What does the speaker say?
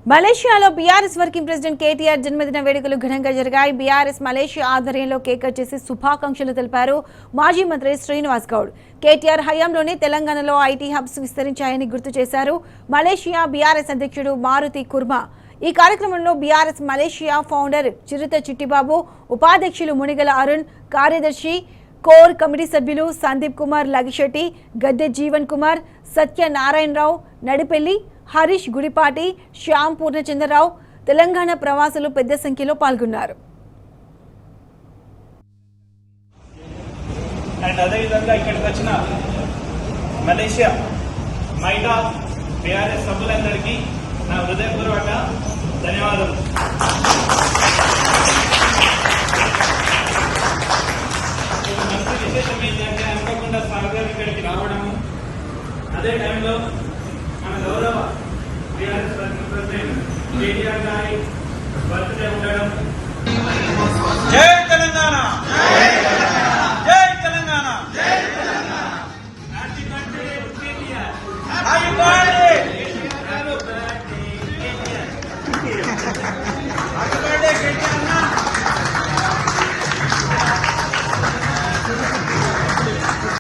మలేషియాలో BRS working president KTR జన్మదిన వేడుకలు ఘనంగా జరిగాయి. బీఆర్ఎస్ మలేషియా ఆధ్వర్యంలో కేక్ కట్ చేసి శుభాకాంక్షలు తెలిపారు మాజీ మంత్రి శ్రీనివాస్ గౌడ్. కేటీఆర్ హయాంలోనే తెలంగాణలో ఐటీ హబ్స్ విస్తరించాయని గుర్తు చేశారు. మలేషియా బీఆర్ఎస్ అధ్యక్షుడు మారుతి కుర్మా ఈ కార్యక్రమంలో బీఆర్ఎస్ మలేషియా ఫౌండర్ చిరుత చిట్టిబాబు, ఉపాధ్యక్షులు మునిగల అరుణ్, కార్యదర్శి కోర్ కమిటీ సభ్యులు సందీప్ కుమార్ లగిశెట్టి, గద్దె జీవన్ కుమార్, సత్యనారాయణరావు నడిపెల్లి, హరీష్ గుడిపాటి, శ్యామ్ పూర్ణచంద్రరావు, తెలంగాణ ప్రవాసులు పెద్ద సంఖ్యలో పాల్గొన్నారు. అదేవిధంగా ఇక్కడికి వచ్చిన మలేషియా మైడా బీఆర్ఎస్ సభ్యులందరికీ నా హృదయపూర్వక ధన్యవాదాలు. మంచి విశేషం ఏంటంటే అనుకోకుండా సాగర్ ఇక్కడికి రావడము, అదే టైంలో మన గౌరవ బీఆర్ఎస్ ప్రెసిడెంట్ కేటీఆర్ గారి బర్త్డే ఉండడం